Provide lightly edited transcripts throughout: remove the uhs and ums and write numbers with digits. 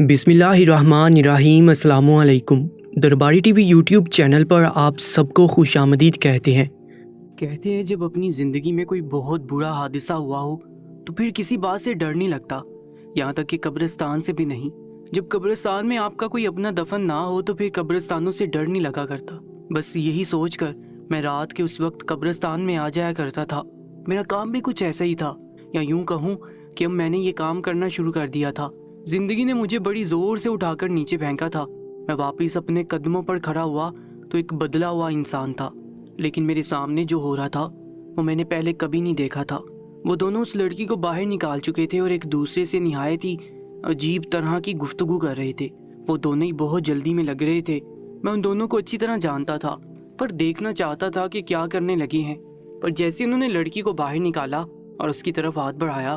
बिस्मिल्लाहिर्रहमानिर्रहीम। अस्सलामु अलैकुम। दरबारी टीवी यूट्यूब चैनल पर आप सबको खुश आमदीद कहते हैं जब अपनी ज़िंदगी में कोई बहुत बुरा हादसा हुआ हो तो फिर किसी बात से डर नहीं लगता, यहाँ तक कि कब्रिस्तान से भी नहीं। जब कब्रिस्तान में आपका कोई अपना दफन ना हो तो फिर कब्रिस्तानों से डर नहीं लगा करता। बस यही सोचकर मैं रात के उस वक्त कब्रिस्तान में आ जाया करता था। मेरा काम भी कुछ ऐसा ही था, या यूं कहूँ कि अब मैंने ये काम करना शुरू कर दिया था। जिंदगी ने मुझे बड़ी जोर से उठाकर नीचे फेंका था। मैं वापस अपने कदमों पर खड़ा हुआ तो एक बदला हुआ इंसान था, लेकिन मेरे सामने जो हो रहा था वो मैंने पहले कभी नहीं देखा था। वो दोनों उस लड़की को बाहर निकाल चुके थे और एक दूसरे से निहायत ही अजीब तरह की गुफ्तगू कर रहे थे। वो दोनों ही बहुत जल्दी में लग रहे थे। मैं उन दोनों को अच्छी तरह जानता था, पर देखना चाहता था कि क्या करने लगे हैं। पर जैसे उन्होंने लड़की को बाहर निकाला और उसकी तरफ हाथ बढ़ाया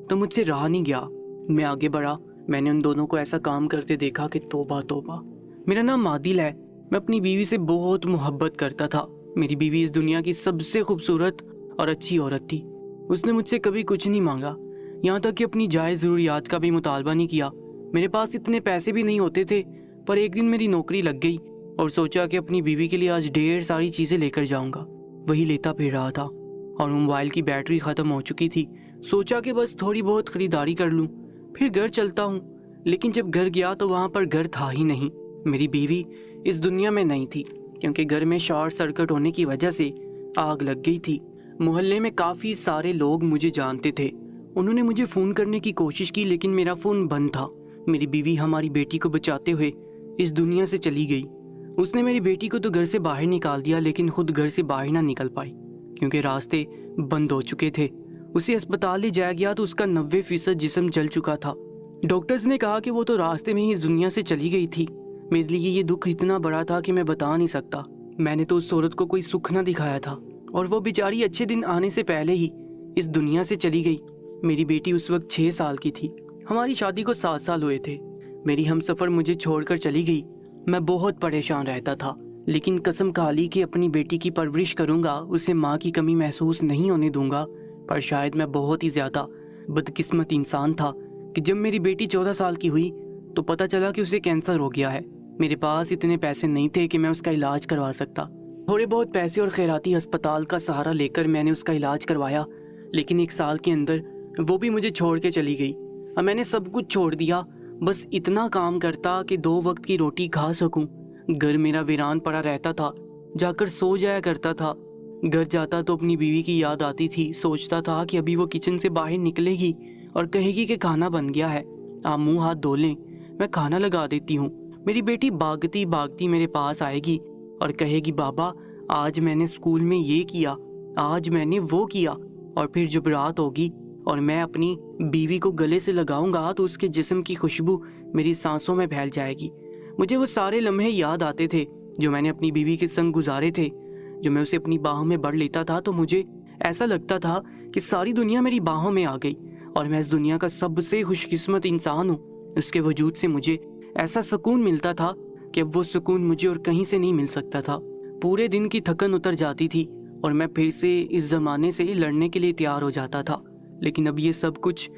तो मुझसे रहा नहीं गया। मैं आगे बढ़ा। मैंने उन दोनों को ऐसा काम करते देखा कि तौबा तौबा। मेरा नाम आदिल है। मैं अपनी बीवी से बहुत मोहब्बत करता था। मेरी बीवी इस दुनिया की सबसे खूबसूरत और अच्छी औरत थी। उसने मुझसे कभी कुछ नहीं मांगा, यहाँ तक कि अपनी जायज़ ज़रूरियात का भी मुतालबा नहीं किया। मेरे पास इतने पैसे भी नहीं होते थे, पर एक दिन मेरी नौकरी लग गई और सोचा कि अपनी बीवी के लिए आज ढेर सारी चीज़ें लेकर जाऊँगा। वही लेता फिर रहा था और मोबाइल की बैटरी ख़त्म हो चुकी थी। सोचा कि बस थोड़ी बहुत ख़रीदारी कर लूँ, फिर घर चलता हूँ। लेकिन जब घर गया तो वहाँ पर घर था ही नहीं। मेरी बीवी इस दुनिया में नहीं थी, क्योंकि घर में शॉर्ट सर्किट होने की वजह से आग लग गई थी। मोहल्ले में काफ़ी सारे लोग मुझे जानते थे। उन्होंने मुझे फ़ोन करने की कोशिश की, लेकिन मेरा फ़ोन बंद था। मेरी बीवी हमारी बेटी को बचाते हुए इस दुनिया से चली गई। उसने मेरी बेटी को तो घर से बाहर निकाल दिया, लेकिन खुद घर से बाहर ना निकल पाई, क्योंकि रास्ते बंद हो चुके थे। उसे अस्पताल ले जाया गया तो उसका 90% जिस्म जल चुका था। डॉक्टर्स ने कहा कि वो तो रास्ते में ही इस दुनिया से चली गई थी। मेरे लिए ये दुख इतना बड़ा था कि मैं बता नहीं सकता। मैंने तो उस औरत को कोई सुख ना दिखाया था, और वो बेचारी अच्छे दिन आने से पहले ही इस दुनिया से चली गई। मेरी बेटी उस वक्त 6 साल की थी। हमारी शादी को 7 साल हुए थे। मेरी हमसफ़र मुझे छोड़कर चली गई। मैं बहुत परेशान रहता था, लेकिन कसम खा ली कि अपनी बेटी की परवरिश करूँगा, उसे माँ की कमी महसूस नहीं होने दूंगा। पर शायद मैं बहुत ही ज़्यादा बदकिस्मत इंसान था कि जब मेरी बेटी 14 साल की हुई तो पता चला कि उसे कैंसर हो गया है। मेरे पास इतने पैसे नहीं थे कि मैं उसका इलाज करवा सकता। थोड़े बहुत पैसे और खैराती अस्पताल का सहारा लेकर मैंने उसका इलाज करवाया, लेकिन 1 साल के अंदर वो भी मुझे छोड़ के चली गई। अब मैंने सब कुछ छोड़ दिया, बस इतना काम करता कि 2 वक्त की रोटी खा सकूं। घर मेरा वीरान पड़ा रहता था, जाकर सो जाया करता था। घर जाता तो अपनी बीवी की याद आती थी। सोचता था कि अभी वो किचन से बाहर निकलेगी और कहेगी कि खाना बन गया है, आप मुंह हाथ धो लें, मैं खाना लगा देती हूँ। मेरी बेटी भागती भागती मेरे पास आएगी और कहेगी, बाबा आज मैंने स्कूल में ये किया, आज मैंने वो किया। और फिर जब रात होगी और मैं अपनी बीवी को गले से लगाऊंगा तो उसके जिस्म की खुशबू मेरी सांसों में फैल जाएगी। मुझे वो सारे लम्हे याद आते थे जो मैंने अपनी बीवी के संग गुजारे थे। जो मैं उसे अपनी बाहों में भर लेता था तो मुझे ऐसा लगता था कि सारी दुनिया मेरी बाहों में आ गई और मैं इस दुनिया का सबसे खुशकिस्मत इंसान हूँ। उसके वजूद से मुझे ऐसा सुकून मिलता था कि अब वो सुकून मुझे और कहीं से नहीं मिल सकता था। पूरे दिन की थकन उतर जाती थी और मैं फिर से इस ज़माने से लड़ने के लिए तैयार हो जाता था। लेकिन अब ये सब कुछ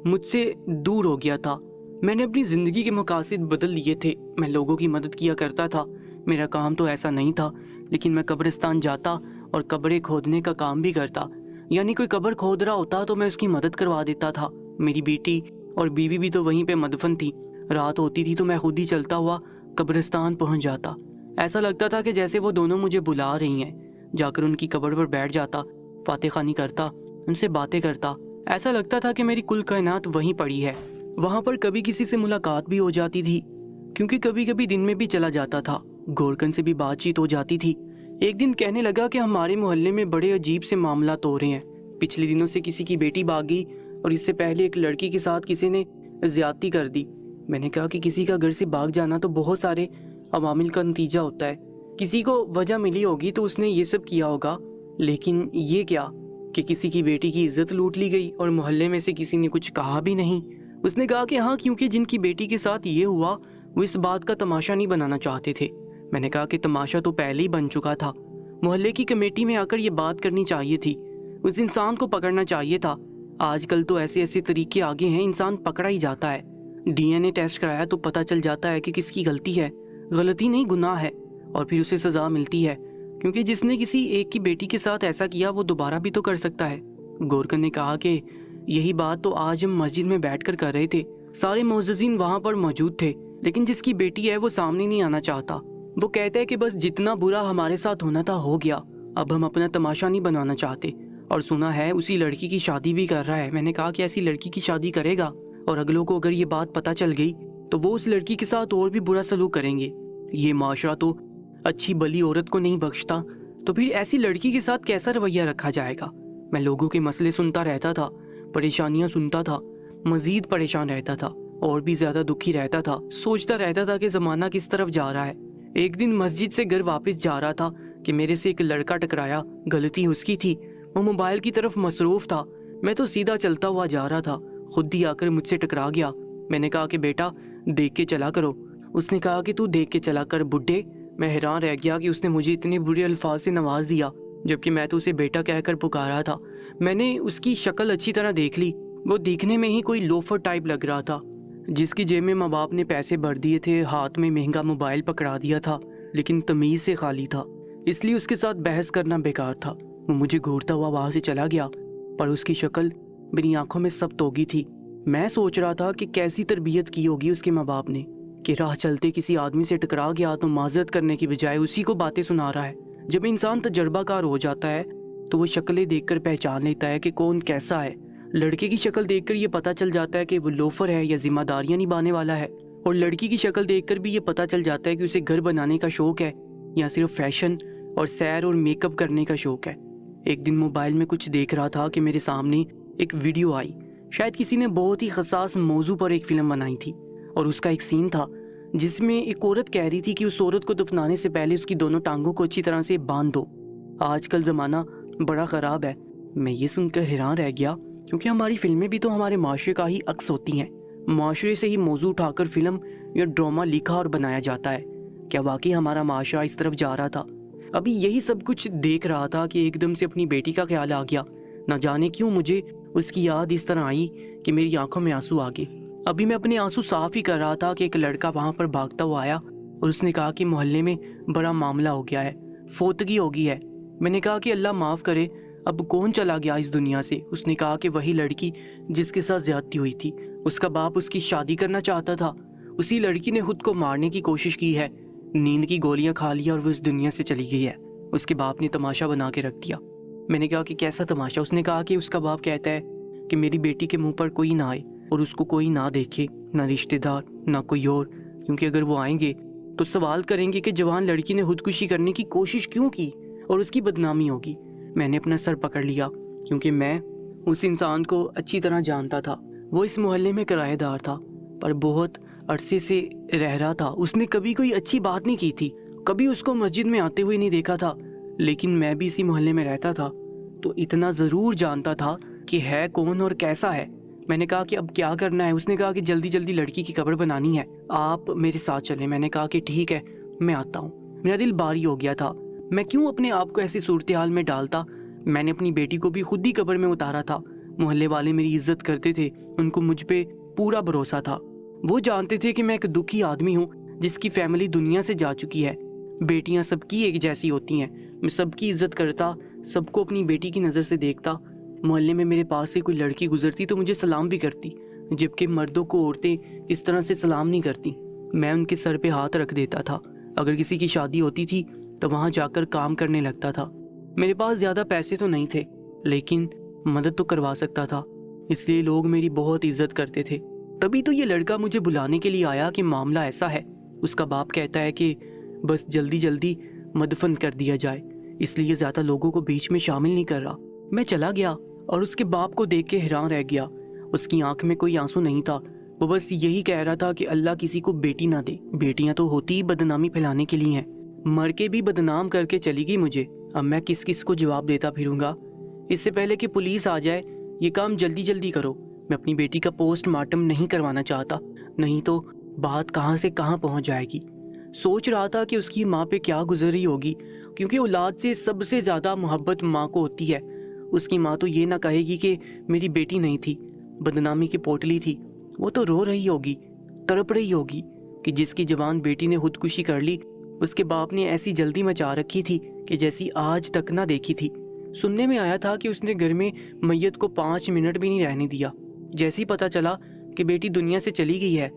मुझसे दूर हो गया था। मैंने अपनी ज़िंदगी के मकासद बदल लिए थे। मैं लोगों की मदद किया करता था। मेरा काम तो ऐसा नहीं था, लेकिन मैं कब्रिस्तान जाता और कब्रें खोदने का काम भी करता। यानी कोई कब्र खोद रहा होता तो मैं उसकी मदद करवा देता था। मेरी बेटी और बीवी भी तो वहीं पे मदफन थी। रात होती थी तो मैं खुद ही चलता हुआ कब्रिस्तान पहुंच जाता। ऐसा लगता था कि जैसे वो दोनों मुझे बुला रही हैं। जाकर उनकी कब्र पर बैठ जाता, फातिह खानी करता, उनसे बातें करता। ऐसा लगता था कि मेरी कुल कायनात वहीं पड़ी है। वहाँ पर कभी किसी से मुलाकात भी हो जाती थी, क्योंकि कभी कभी दिन में भी चला जाता था। गोरकन से भी बातचीत हो जाती थी। एक दिन कहने लगा कि हमारे मोहल्ले में बड़े अजीब से मामला हो रहे हैं। पिछले दिनों से किसी की बेटी भाग गई और इससे पहले एक लड़की के साथ किसी ने ज्यादती कर दी। मैंने कहा कि किसी का घर से भाग जाना तो बहुत सारे अवामिल का नतीजा होता है। किसी को वजह मिली होगी तो उसने ये सब किया होगा, लेकिन ये क्या कि किसी की बेटी की इज्जत लूट ली गई और मोहल्ले में से किसी ने कुछ कहा भी नहीं। उसने कहा कि हाँ, क्योंकि जिनकी बेटी के साथ ये हुआ वो इस बात का तमाशा नहीं बनाना चाहते थे। मैंने कहा कि तमाशा तो पहले ही बन चुका था। मोहल्ले की कमेटी में आकर ये बात करनी चाहिए थी, उस इंसान को पकड़ना चाहिए था। आजकल तो ऐसे ऐसे तरीके आगे हैं, इंसान पकड़ा ही जाता है। DNA ٹیسٹ کرایا تو پتہ چل جاتا ہے کہ کس کی غلطی ہے، غلطی نہیں گناہ ہے، اور پھر اسے سزا ملتی ہے، کیونکہ جس نے کسی ایک کی بیٹی کے ساتھ ایسا کیا وہ دوبارہ بھی تو کر سکتا ہے۔ گورکن نے کہا کہ یہی بات تو آج ہم مسجد میں بیٹھ کر رہے تھے، سارے معززین وہاں پر موجود تھے، لیکن جس کی بیٹی ہے وہ سامنے نہیں آنا چاہتا۔ وہ کہتا ہے کہ بس جتنا برا ہمارے ساتھ ہونا تھا ہو گیا، اب ہم اپنا تماشا نہیں بنوانا چاہتے، اور سنا ہے اسی لڑکی کی شادی بھی کر رہا ہے۔ میں نے کہا کہ ایسی لڑکی کی شادی کرے گا، اور اگلوں کو اگر یہ بات پتہ چل گئی تو وہ اس لڑکی کے ساتھ اور بھی برا سلوک کریں گے۔ یہ معاشرہ تو اچھی بلی عورت کو نہیں بخشتا، تو پھر ایسی لڑکی کے ساتھ کیسا رویہ رکھا جائے گا؟ میں لوگوں کے مسئلے سنتا رہتا تھا، پریشانیاں سنتا تھا، مزید پریشان رہتا تھا، اور بھی زیادہ دکھی رہتا تھا، سوچتا رہتا تھا کہ زمانہ کس طرف جا رہا ہے۔ ایک دن مسجد سے گھر واپس جا رہا تھا کہ میرے سے ایک لڑکا ٹکرایا، غلطی اس کی تھی، وہ موبائل کی طرف مصروف تھا، میں تو سیدھا چلتا ہوا جا رہا تھا، خود ہی آ کر مجھ سے ٹکرا گیا۔ میں نے کہا کہ بیٹا دیکھ کے چلا کرو۔ اس نے کہا کہ تو دیکھ کے چلا کر بڈھے۔ میں حیران رہ گیا کہ اس نے مجھے اتنے برے الفاظ سے نواز دیا، جبکہ میں تو اسے بیٹا کہہ کر پکارا تھا۔ میں نے اس کی شکل اچھی طرح دیکھ لی، وہ دیکھنے میں ہی کوئی لوفر ٹائپ لگ رہا تھا، جس کی جیب میں ماں باپ نے پیسے بھر دیے تھے، ہاتھ میں مہنگا موبائل پکڑا دیا تھا، لیکن تمیز سے خالی تھا، اس لیے اس کے ساتھ بحث کرنا بیکار تھا۔ وہ مجھے گھورتا ہوا وہاں سے چلا گیا، پر اس کی شکل میری آنکھوں میں سب توگی تھی۔ میں سوچ رہا تھا کہ کیسی تربیت کی ہوگی اس کے ماں باپ نے، کہ راہ چلتے کسی آدمی سے ٹکرا گیا تو معذرت کرنے کی بجائے اسی کو باتیں سنا رہا ہے۔ جب انسان تجربہ کار ہو جاتا ہے تو وہ شکلیں دیکھ کر پہچان لیتا ہے کہ کون کیسا ہے۔ لڑکے کی شکل دیکھ کر یہ پتہ چل جاتا ہے کہ وہ لوفر ہے یا ذمہ داریاں نبھانے والا ہے، اور لڑکی کی شکل دیکھ کر بھی یہ پتہ چل جاتا ہے کہ اسے گھر بنانے کا شوق ہے یا صرف فیشن اور سیر اور میک اپ کرنے کا شوق ہے۔ ایک دن موبائل میں کچھ دیکھ رہا تھا کہ میرے سامنے ایک ویڈیو آئی، شاید کسی نے بہت ہی حساس موضوع پر ایک فلم بنائی تھی، اور اس کا ایک سین تھا جس میں ایک عورت کہہ رہی تھی کہ اس عورت کو دفنانے سے پہلے اس کی دونوں ٹانگوں کو اچھی طرح سے باندھ دو۔ آج کل زمانہ بڑا خراب ہے۔ میں یہ سن کر حیران رہ گیا، کیونکہ ہماری فلمیں بھی تو ہمارے معاشرے کا ہی عکس ہوتی ہیں، معاشرے سے ہی موضوع اٹھا کر فلم یا ڈرامہ لکھا اور بنایا جاتا ہے۔ کیا واقعی ہمارا معاشرہ اس طرف جا رہا تھا؟ ابھی یہی سب کچھ دیکھ رہا تھا کہ ایک دم سے اپنی بیٹی کا خیال آ گیا۔ نہ جانے کیوں مجھے اس کی یاد اس طرح آئی کہ میری آنکھوں میں آنسو آ گئے۔ ابھی میں اپنے آنسو صاف ہی کر رہا تھا کہ ایک لڑکا وہاں پر بھاگتا ہوا آیا، اور اس نے کہا کہ محلے میں بڑا معاملہ ہو گیا ہے، فوتگی ہو گئی ہے۔ میں نے کہا کہ اللہ معاف کرے، اب کون چلا گیا اس دنیا سے؟ اس نے کہا کہ وہی لڑکی جس کے ساتھ زیادتی ہوئی تھی، اس کا باپ اس کی شادی کرنا چاہتا تھا، اسی لڑکی نے خود کو مارنے کی کوشش کی ہے، نیند کی گولیاں کھا لیا اور وہ اس دنیا سے چلی گئی ہے۔ اس کے باپ نے تماشا بنا کے رکھ دیا۔ میں نے کہا کہ کیسا تماشا؟ اس نے کہا کہ اس کا باپ کہتا ہے کہ میری بیٹی کے منہ پر کوئی نہ آئے اور اس کو کوئی نہ دیکھے، نہ رشتہ دار نہ کوئی اور، کیونکہ اگر وہ آئیں گے تو سوال کریں گے کہ جوان لڑکی نے خودکشی کرنے کی کوشش کیوں کی، اور اس کی بدنامی ہوگی۔ میں نے اپنا سر پکڑ لیا، کیونکہ میں اس انسان کو اچھی طرح جانتا تھا۔ وہ اس محلے میں کرایہ دار تھا، پر بہت عرصے سے رہ رہا تھا۔ اس نے کبھی کوئی اچھی بات نہیں کی تھی، کبھی اس کو مسجد میں آتے ہوئے نہیں دیکھا تھا، لیکن میں بھی اسی محلے میں رہتا تھا تو اتنا ضرور جانتا تھا کہ ہے کون اور کیسا ہے۔ میں نے کہا کہ اب کیا کرنا ہے؟ اس نے کہا کہ جلدی جلدی لڑکی کی قبر بنانی ہے، آپ میرے ساتھ چلیں۔ میں نے کہا کہ ٹھیک ہے، میں آتا ہوں۔ میرا دل بھاری ہو گیا تھا، میں کیوں اپنے آپ کو ایسی صورتحال میں ڈالتا؟ میں نے اپنی بیٹی کو بھی خود ہی قبر میں اتارا تھا۔ محلے والے میری عزت کرتے تھے، ان کو مجھ پہ پورا بھروسہ تھا، وہ جانتے تھے کہ میں ایک دکھی آدمی ہوں جس کی فیملی دنیا سے جا چکی ہے۔ بیٹیاں سب کی ایک جیسی ہوتی ہیں، میں سب کی عزت کرتا، سب کو اپنی بیٹی کی نظر سے دیکھتا۔ محلے میں میرے پاس سے کوئی لڑکی گزرتی تو مجھے سلام بھی کرتی، جبکہ مردوں کو عورتیں اس طرح سے سلام نہیں کرتی۔ میں ان کے سر پہ ہاتھ رکھ دیتا تھا۔ اگر کسی کی شادی ہوتی تھی تو وہاں جا کر کام کرنے لگتا تھا۔ میرے پاس زیادہ پیسے تو نہیں تھے، لیکن مدد تو کروا سکتا تھا، اس لیے لوگ میری بہت عزت کرتے تھے۔ تبھی تو یہ لڑکا مجھے بلانے کے لیے آیا کہ معاملہ ایسا ہے، اس کا باپ کہتا ہے کہ بس جلدی جلدی مدفن کر دیا جائے، اس لیے زیادہ لوگوں کو بیچ میں شامل نہیں کر رہا۔ میں چلا گیا اور اس کے باپ کو دیکھ کے حیران رہ گیا۔ اس کی آنکھ میں کوئی آنسو نہیں تھا، وہ بس یہی کہہ رہا تھا کہ اللہ کسی کو بیٹی نہ دے، بیٹیاں تو ہوتی ہی بدنامی پھیلانے کے لیے ہیں، مر کے بھی بدنام کر کے چلی گئی مجھے۔ اب میں کس کس کو جواب دیتا پھروں گا؟ اس سے پہلے کہ پولیس آ جائے یہ کام جلدی جلدی کرو۔ میں اپنی بیٹی کا پوسٹ مارٹم نہیں کروانا چاہتا، نہیں تو بات کہاں سے کہاں پہنچ جائے گی۔ سوچ رہا تھا کہ اس کی ماں پہ کیا گزر رہی ہوگی، کیونکہ اولاد سے سب سے زیادہ محبت ماں کو ہوتی ہے۔ اس کی ماں تو یہ نہ کہے گی کہ میری بیٹی نہیں تھی، بدنامی کی پوٹلی تھی، وہ تو رو رہی ہوگی तड़प रही होगी कि जिसकी जवान बेटी ने खुदकुशी कर ली उसके बाप ने ऐसी जल्दी मचा रखी थी कि जैसी आज तक ना देखी थी। सुनने में आया था कि उसने घर में मैयत को 5 मिनट भी नहीं रहने दिया। जैसे ही पता चला कि बेटी दुनिया से चली गई है,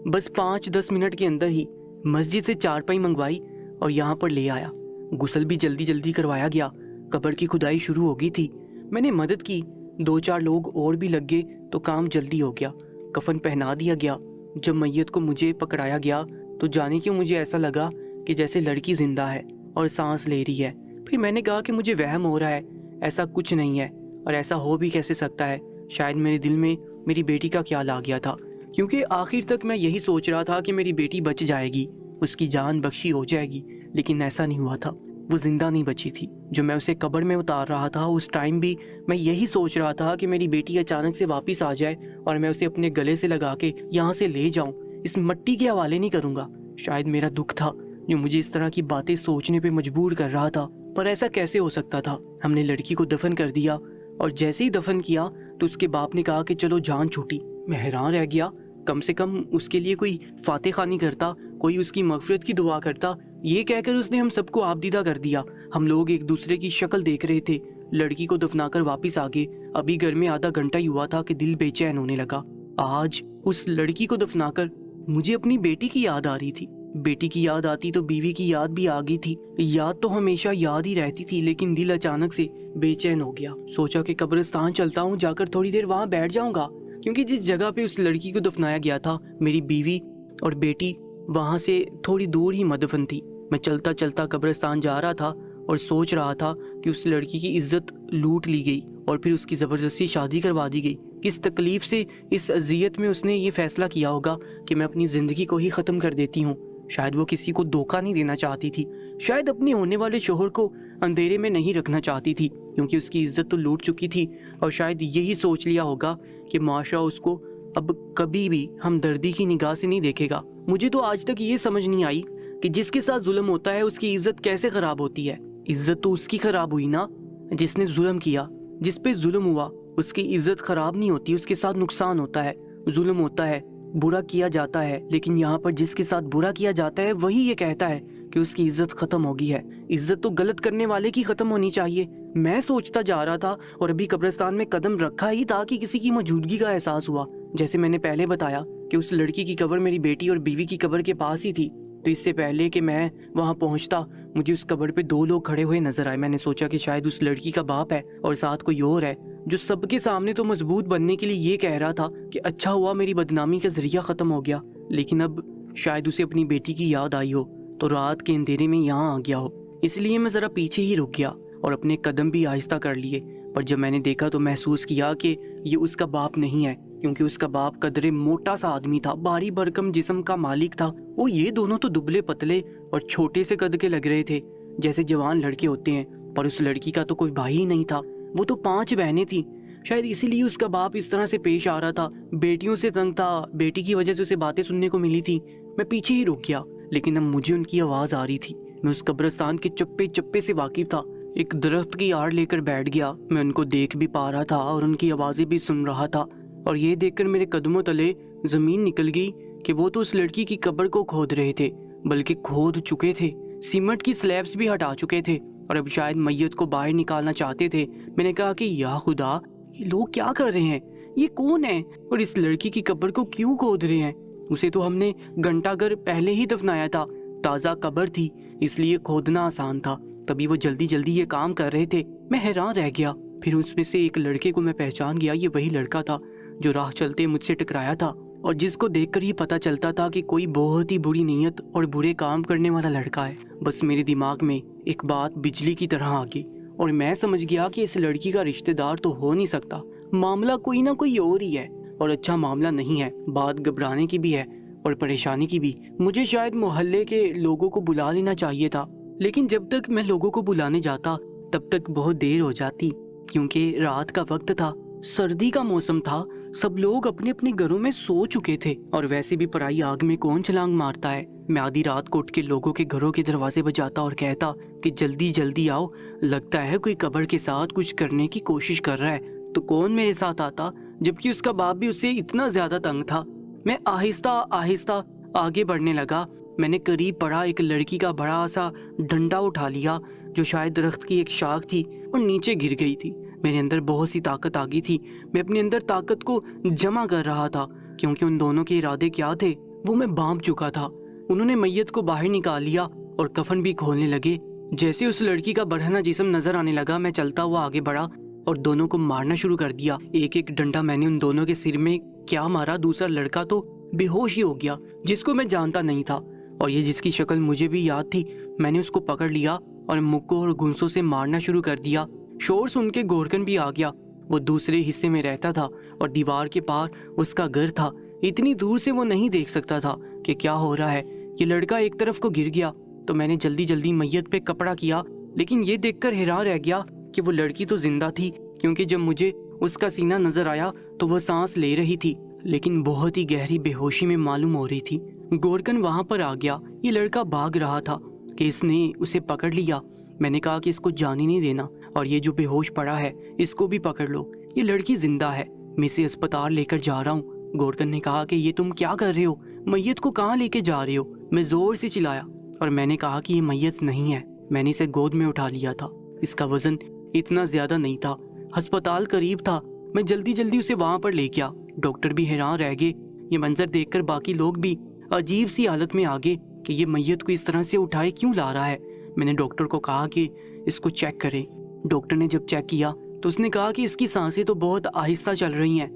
बस 5-10 मिनट के अंदर ही मस्जिद से चारपाई मंगवाई और यहाँ पर ले आया। गुस्ल भी जल्दी जल्दी करवाया गया। कब्र की खुदाई शुरू हो गई थी। मैंने मदद की, 2-4 लोग और भी लग गए तो काम जल्दी हो गया। कफन पहना दिया गया। जब मैयत को मुझे पकड़ाया गया तो जाने क्यों मुझे ऐसा लगा कि जैसे लड़की जिंदा है और सांस ले रही है। फिर मैंने कहा कि मुझे वहम हो रहा है, ऐसा कुछ नहीं है और ऐसा हो भी कैसे सकता है। शायद मेरे दिल में मेरी बेटी का ख्याल आ गया था, क्योंकि आखिर तक मैं यही सोच रहा था कि मेरी बेटी बच जाएगी, उसकी जान बख्शी हो जाएगी, लेकिन ऐसा नहीं हुआ था। वो जिंदा नहीं बची थी। जो मैं उसे कब्र में उतार रहा था उस टाइम भी मैं यही सोच रहा था कि मेरी बेटी अचानक से वापस आ जाए और मैं उसे अपने गले से लगा के यहाँ से ले जाऊं, इस मिट्टी के हवाले नहीं करूँगा। शायद मेरा दुख था जो मुझे इस तरह की बातें सोचने पे मजबूर कर रहा था, पर ऐसा कैसे हो सकता था। हमने लड़की को दफन कर दिया और जैसे ही दफन किया तो उसके बाप ने कहा कि चलो जान छूटी। मैं हैरान रह गया। कम से कम उसके लिए कोई फातिह खानी करता, कोई उसकी मगफिरत की दुआ करता। ये कहकर उसने हम सबको आबदीदा कर दिया। हम लोग एक दूसरे की शक्ल देख रहे थे। लड़की को दफनाकर वापस आ गए। अभी घर में आधा घंटा ही हुआ था कि दिल बेचैन होने लगा। आज उस लड़की को दफनाकर मुझे अपनी बेटी की याद आ रही थी। बेटी की याद आती तो बीवी की याद भी आ गई थी। याद तो हमेशा याद ही रहती थी, लेकिन दिल अचानक से बेचैन हो गया। सोचा कि कब्रिस्तान चलता हूँ, जाकर थोड़ी देर वहाँ बैठ जाऊंगा, क्योंकि जिस जगह पे उस लड़की को दफनाया गया था मेरी बीवी और बेटी वहाँ से थोड़ी दूर ही मदफन थी। मैं चलता चलता कब्रिस्तान जा रहा था और सोच रहा था कि उस लड़की की इज्जत लूट ली गई और फिर उसकी ज़बरदस्ती शादी करवा दी गई। किस तकलीफ से, इस अजियत में उसने ये फैसला किया होगा कि मैं अपनी ज़िंदगी को ही ख़त्म कर देती हूँ। शायद वो किसी को धोखा नहीं देना चाहती थी। शायद अपने होने वाले शोहर को अंधेरे में नहीं रखना चाहती थी, क्योंकि उसकी इज्जत तो लूट चुकी थी। और शायद यही सोच लिया होगा कि माशा उसको अब कभी भी हमदर्दी की निगाह से नहीं देखेगा। मुझे तो आज तक ये समझ नहीं आई कि जिसके साथ जुल्म होता है उसकी इज्जत कैसे खराब होती है। इज्जत तो उसकी खराब हुई ना जिसने जुल्म किया। जिस पे जुल्म हुआ उसकी इज्जत खराब नहीं होती, उसके साथ नुकसान होता है। जुल्म होता है, बुरा किया जाता है, लेकिन यहाँ पर जिसके साथ बुरा किया जाता है वही ये कहता है कि उसकी इज्जत खत्म हो गई है। इज्जत तो गलत करने वाले की खत्म होनी चाहिए। मैं सोचता जा रहा था और अभी कब्रिस्तान में कदम रखा ही था कि किसी की मौजूदगी का एहसास हुआ। जैसे मैंने पहले बताया कि उस लड़की की कब्र मेरी बेटी और बीवी की कब्र के पास ही थी, तो इससे पहले कि मैं वहाँ पहुँचता मुझे उस कब्र पे 2 लोग खड़े हुए नजर आए। मैंने सोचा कि शायद उस लड़की का बाप है और साथ कोई और है, जो सबके सामने तो मजबूत बनने के लिए ये कह रहा था कि अच्छा हुआ मेरी बदनामी का जरिया खत्म हो गया, लेकिन अब शायद उसे अपनी बेटी की याद आई हो तो रात के अंधेरे में यहाँ आ गया हो। इसलिए मैं जरा पीछे ही रुक गया और अपने कदम भी आहिस्ता कर लिए। पर जब मैंने देखा तो महसूस किया कि ये उसका बाप नहीं है, क्योंकि उसका बाप कदरे मोटा सा आदमी था, भारी भरकम जिस्म का मालिक था, और ये दोनों तो दुबले पतले और छोटे से कद के लग रहे थे जैसे जवान लड़के होते हैं। पर उस लड़की का तो कोई भाई ही नहीं था, वो तो 5 बहनें थी। शायद इसीलिए उसका बाप इस तरह से पेश आ रहा था। बेटियों से तंग था, बेटी की वजह से उसे बातें सुनने को मिली थी। मैं पीछे ही रुक गया, लेकिन अब मुझे उनकी आवाज आ रही थी। मैं उस कब्रिस्तान के चप्पे चप्पे से वाकिफ था। एक दरख्त की आड़ लेकर बैठ गया। मैं उनको देख भी पा रहा था और उनकी आवाजें भी सुन रहा था, और ये देखकर मेरे कदमों तले जमीन निकल गई कि वो तो उस लड़की की कब्र को खोद रहे थे, बल्कि खोद चुके थे। सीमेंट की स्लैब्स भी हटा चुके थे और अब शायद मैयत को बाहर निकालना चाहते थे। मैंने कहा कि या खुदा, ये लोग क्या कर रहे हैं? ये कौन है और इस लड़की की कब्र को क्यों खोद रहे हैं? उसे तो हमने घंटा घर पहले ही दफनाया था। ताज़ा कब्र थी, इसलिए खोदना आसान था। तभी वो जल्दी जल्दी ये काम कर रहे थे। मैं हैरान रह गया। फिर उसमें से एक लड़के को मैं पहचान गया। ये वही लड़का था जो राह चलते मुझसे टकराया था और जिसको देखकर ही पता चलता था कि कोई बहुत ही बुरी नीयत और बुरे काम करने वाला लड़का है। बस मेरे दिमाग में एक बात बिजली की तरह आ गई और मैं समझ गया कि इस लड़की का रिश्तेदार तो हो नहीं सकता। मामला कोई ना कोई और ही है और अच्छा मामला नहीं है। बात घबराने की भी है और परेशानी की भी। मुझे शायद मोहल्ले के लोगों को बुला लेना चाहिए था, लेकिन जब तक मैं लोगों को बुलाने जाता तब तक बहुत देर हो जाती, क्योंकि रात का वक्त था, सर्दी का मौसम था, सब लोग अपने अपने घरों में सो चुके थे और वैसे भी पराई आग में कौन छलांग मारता है। मैं आधी रात को उठ के लोगों के घरों के दरवाजे बजाता और कहता कि जल्दी जल्दी आओ, लगता है कोई कब्र के साथ कुछ करने की कोशिश कर रहा है। तो कौन मेरे साथ आता, जबकि उसका बाप भी उससे इतना ज्यादा तंग था। میں آہستہ آہستہ آگے بڑھنے لگا. میں نے قریب پڑا ایک لڑکی کا بڑا سا ڈنڈا اٹھا لیا جو شاید درخت کی ایک شاخ تھی اور نیچے گر گئی تھی. میرے اندر بہت سی طاقت آ گئی تھی. میں اپنے اندر طاقت کو جمع کر رہا تھا کیونکہ ان دونوں کے ارادے کیا تھے وہ میں بانپ چکا تھا. انہوں نے میت کو باہر نکال لیا اور کفن بھی کھولنے لگے. جیسے اس لڑکی کا بڑھنا جسم نظر آنے لگا میں چلتا ہوا آگے بڑھا اور دونوں کو مارنا شروع کر دیا. ایک ایک ڈنڈا میں نے ان دونوں کے سر میں کیا مارا. دوسرا لڑکا تو بے ہوش ہی ہو گیا جس کو میں جانتا نہیں تھا اور یہ جس کی شکل مجھے بھی یاد تھی. میں نے اس کو پکڑ لیا اور مکوں اور گھونسوں سے مارنا شروع کر دیا. شور سن کے گورکن بھی آ گیا. وہ دوسرے حصے میں رہتا تھا اور دیوار کے پار اس کا گھر تھا. اتنی دور سے وہ نہیں دیکھ سکتا تھا کہ کیا ہو رہا ہے. یہ لڑکا ایک طرف کو گر گیا تو میں نے جلدی جلدی میت پہ کپڑا کیا لیکن یہ دیکھ کر حیران رہ گیا کہ وہ لڑکی تو زندہ تھی کیونکہ جب مجھے اس کا سینہ نظر آیا تو وہ سانس لے رہی تھی لیکن بہت ہی گہری بے ہوشی میں معلوم ہو رہی تھی. گورکن وہاں پر آ گیا. یہ لڑکا بھاگ رہا تھا کہ اس نے اسے پکڑ لیا. میں نے کہا کہ اس کو جانے نہیں دینا اور یہ جو بے ہوش پڑا ہے اس کو بھی پکڑ لو. یہ لڑکی زندہ ہے, میں اسے اسپتال لے کر جا رہا ہوں. گورکن نے کہا کہ یہ تم کیا کر رہے ہو, میت کو کہاں لے کے جا رہے ہو. میں زور سے چلایا اور میں نے کہا کہ یہ میت نہیں ہے. میں نے اسے گود میں اٹھا لیا تھا. اس کا وزن اتنا زیادہ نہیں تھا. ہسپتال قریب تھا. میں جلدی جلدی اسے وہاں پر لے گیا. ڈاکٹر بھی حیران رہ گئے. یہ منظر دیکھ کر باقی لوگ بھی عجیب سی حالت میں آ گئے کہ یہ میت کو اس طرح سے اٹھائے کیوں لا رہا ہے. میں نے ڈاکٹر کو کہا کہ اس کو چیک کریں. ڈاکٹر نے جب چیک کیا تو اس نے کہا کہ اس کی سانسیں تو بہت آہستہ چل رہی ہیں,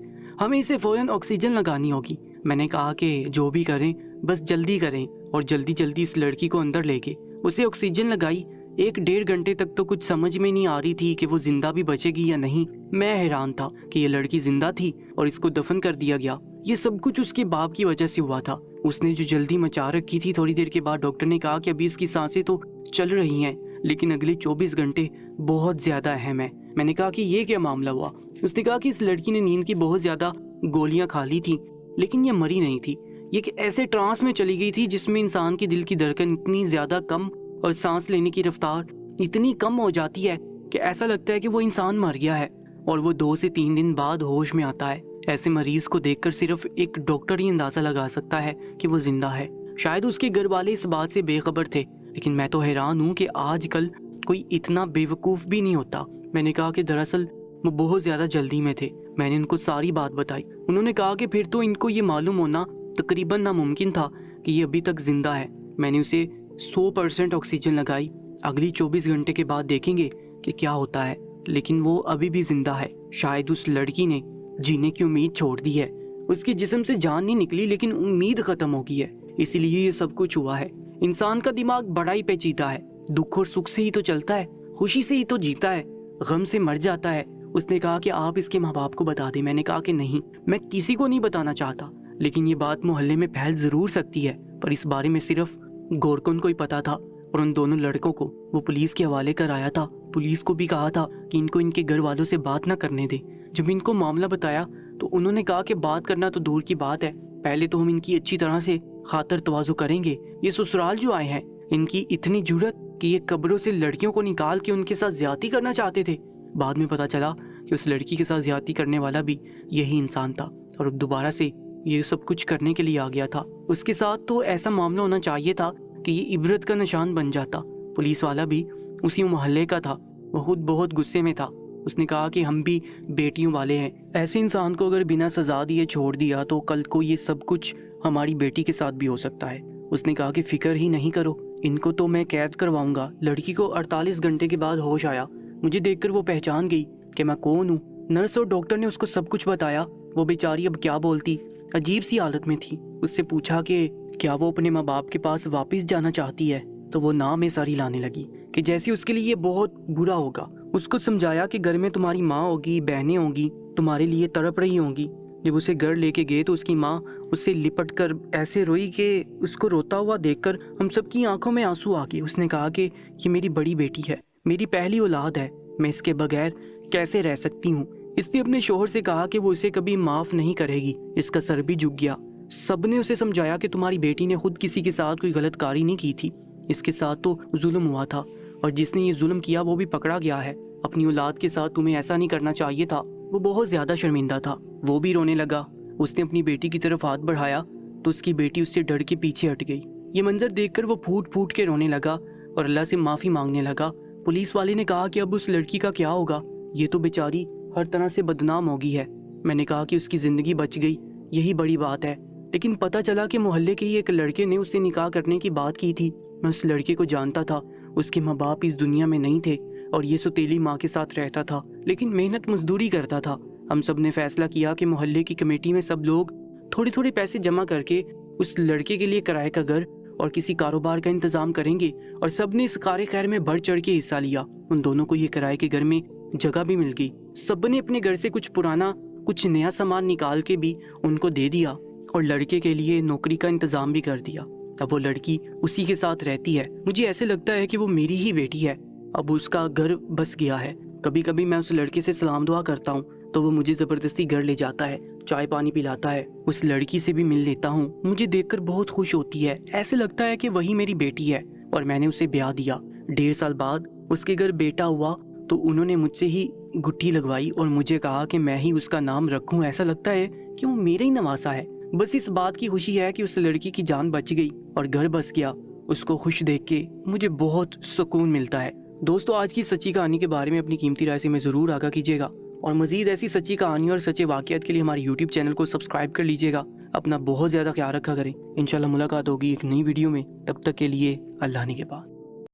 ہمیں اسے فوراً آکسیجن لگانی ہوگی. میں نے کہا کہ جو بھی کریں بس جلدی کریں اور جلدی جلدی اس لڑکی کو اندر لے گئے. اسے آکسیجن لگائی. 1-1.5 گھنٹے تک تو کچھ سمجھ میں نہیں آ رہی تھی کہ وہ زندہ بھی بچے گی یا نہیں. میں حیران تھا کہ یہ لڑکی زندہ تھی اور اس کو دفن کر دیا گیا. یہ سب کچھ اس کے باپ کی وجہ سے ہوا تھا. اس نے جو جلدی مچا رکھی تھی. تھوڑی دیر کے بعد ڈاکٹر نے کہا کہ ابھی اس کی سانسیں تو چل رہی ہیں لیکن اگلے 24 گھنٹے بہت زیادہ اہم ہے. میں نے کہا کہ یہ کیا معاملہ ہوا. اس نے کہا کہ اس لڑکی نے نیند کی بہت زیادہ گولیاں کھا لی تھیں لیکن یہ مری نہیں تھی. یہ کہ ایسے ٹرانس میں چلی گئی تھی جس میں انسان کی دل کی دھڑکن اتنی زیادہ کم اور سانس لینے کی رفتار اتنی کم ہو جاتی ہے کہ ایسا لگتا ہے کہ وہ انسان مر گیا ہے اور وہ 2 سے 3 دن بعد ہوش میں آتا ہے. ایسے مریض کو دیکھ کر صرف ایک ڈاکٹر ہی اندازہ لگا سکتا ہے کہ وہ زندہ ہے. شاید اس کے گھر والے اس بات سے بے خبر تھے لیکن میں تو حیران ہوں کہ آج کل کوئی اتنا بے وقوف بھی نہیں ہوتا. میں نے کہا کہ دراصل وہ بہت زیادہ جلدی میں تھے. میں نے ان کو ساری بات بتائی. انہوں نے کہا کہ پھر تو ان کو یہ معلوم ہونا تقریباً ناممکن تھا کہ یہ ابھی تک زندہ ہے. میں نے اسے 100% آکسیجن لگائی. اگلی 24 گھنٹے کے بعد دیکھیں گے کہ کیا ہوتا ہے لیکن وہ ابھی بھی زندہ ہے. شاید اس لڑکی نے جینے کی امید چھوڑ دی ہے. اس کے جسم سے جان نہیں نکلی لیکن امید ختم ہو گئی ہے, اسی لیے یہ سب کچھ ہوا ہے. انسان کا دماغ بڑا ہی پیچیدہ ہے. دکھ اور سکھ سے ہی تو چلتا ہے, خوشی سے ہی تو جیتا ہے, غم سے مر جاتا ہے. اس نے کہا کہ آپ اس کے ماں باپ کو بتا دیں. میں نے کہا کہ نہیں, میں کسی کو نہیں بتانا چاہتا لیکن یہ بات محلے میں پھیل ضرور سکتی ہے. پر اس بارے میں صرف گورکن کو ہی پتا تھا اور ان دونوں لڑکوں کو وہ پولیس کے حوالے کرایا تھا. پولیس کو بھی کہا تھا کہ ان کو ان کے گھر والوں سے بات نہ کرنے دے. جب ان کو معاملہ بتایا تو انہوں نے کہا کہ بات کرنا تو دور کی بات ہے, پہلے تو ہم ان کی اچھی طرح سے خاطر تواضع کریں گے. یہ سسرال جو آئے ہیں ان کی اتنی جرت کہ یہ قبروں سے لڑکیوں کو نکال کے ان کے ساتھ زیادتی کرنا چاہتے تھے. بعد میں پتا چلا کہ اس لڑکی کے ساتھ زیادتی کرنے والا بھی یہی انسان تھا اور اب دوبارہ سے یہ سب کچھ کرنے کے لیے آ گیا تھا. اس کے ساتھ تو ایسا معاملہ ہونا چاہیے تھا کہ یہ عبرت کا نشان بن جاتا. پولیس والا بھی اسی محلے کا تھا. وہ خود بہت غصے میں تھا. اس نے کہا کہ ہم بھی بیٹیوں والے ہیں. ایسے انسان کو اگر بنا سزا دیے چھوڑ دیا تو کل کو یہ سب کچھ ہماری بیٹی کے ساتھ بھی ہو سکتا ہے. اس نے کہا کہ فکر ہی نہیں کرو, ان کو تو میں قید کرواؤں گا. لڑکی کو 48 گھنٹے کے بعد ہوش آیا. مجھے دیکھ کر وہ پہچان گئی کہ میں کون ہوں. نرس اور ڈاکٹر نے اس کو سب کچھ بتایا. وہ بیچاری اب کیا بولتی, عجیب سی حالت میں تھی. اس سے پوچھا کہ کیا وہ اپنے ماں باپ کے پاس واپس جانا چاہتی ہے تو وہ نام میں ساری لانے لگی کہ جیسے اس کے لیے یہ بہت برا ہوگا. اس کو سمجھایا کہ گھر میں تمہاری ماں ہوگی, بہنیں ہوں گی, تمہارے لیے تڑپ رہی ہوں گی. جب اسے گھر لے کے گئے تو اس کی ماں اس سے لپٹ کر ایسے روئی کہ اس کو روتا ہوا دیکھ کر ہم سب کی آنکھوں میں آنسو آ گئے. اس نے کہا کہ یہ میری بڑی بیٹی ہے, میری پہلی اولاد ہے, میں اس کے بغیر کیسے رہ سکتی ہوں. اس نے اپنے شوہر سے کہا کہ وہ اسے کبھی معاف نہیں کرے گی. اس کا سر بھی جھک گیا. سب نے اسے سمجھایا کہ تمہاری بیٹی نے خود کسی کے ساتھ کوئی غلط کاری نہیں کی تھی, اس کے ساتھ تو ظلم ہوا تھا اور جس نے یہ ظلم کیا وہ بھی پکڑا گیا ہے. اپنی اولاد کے ساتھ تمہیں ایسا نہیں کرنا چاہیے تھا. وہ بہت زیادہ شرمندہ تھا. وہ بھی رونے لگا. उसने अपनी बेटी की तरफ हाथ बढ़ाया तो उसकी बेटी उससे डर के पीछे हट गई। ये मंजर देखकर वो फूट फूट के रोने लगा और अल्लाह से माफ़ी मांगने लगा। पुलिस वाले ने कहा कि अब उस लड़की का क्या होगा, ये तो बेचारी हर तरह से बदनाम हो गई है। मैंने कहा कि उसकी ज़िंदगी बच गई, यही बड़ी बात है। लेकिन पता चला कि मोहल्ले के ही एक लड़के ने उससे निकाह करने की बात की थी। मैं उस लड़के को जानता था, उसके माँ बाप इस दुनिया में नहीं थे और ये सौतेली माँ के साथ रहता था, लेकिन मेहनत मजदूरी करता था। हम सब ने फैसला किया कि मोहल्ले की कमेटी में सब लोग थोड़े थोड़े पैसे जमा करके उस लड़के के लिए किराए का घर और किसी कारोबार का इंतजाम करेंगे, और सब ने इस कार खैर में बढ़ चढ़ के हिस्सा लिया। उन दोनों को ये किराए के घर में जगह भी मिल गई। सब ने अपने घर से कुछ पुराना कुछ नया सामान निकाल के भी उनको दे दिया और लड़के के लिए नौकरी का इंतजाम भी कर दिया। अब वो लड़की उसी के साथ रहती है। मुझे ऐसे लगता है कि वो मेरी ही बेटी है। अब उसका घर बस गया है। कभी कभी मैं उस लड़के से सलाम दुआ करता हूँ तो वो मुझे ज़बरदस्ती घर ले जाता है, चाय पानी पिलाता है। उस लड़की से भी मिल लेता हूँ, मुझे देखकर बहुत खुश होती है। ऐसे लगता है कि वही मेरी बेटी है और मैंने उसे ब्याह दिया। 1.5 साल बाद उसके घर बेटा हुआ तो उन्होंने मुझसे ही गुट्ठी लगवाई और मुझे कहा कि मैं ही उसका नाम रखूं। ऐसा लगता है कि वो मेरा ही नवासा है। बस इस बात की खुशी है कि उस लड़की की जान बच गई और घर बस गया। उसको खुश देख के मुझे बहुत सुकून मिलता है। दोस्तों, आज की सच्ची कहानी के बारे में अपनी कीमती राय से मैं ज़रूर आगाह कीजिएगा और मज़ीद ऐसी सच्ची कहानी और सच्चे वाक़यात के लिए हमारे YouTube चैनल को सब्सक्राइब कर लीजिएगा। अपना बहुत ज़्यादा ख्याल रखा करें। इंशाल्लाह मुलाकात होगी एक नई वीडियो में। तब तक के लिए अल्लाह ने के बाद।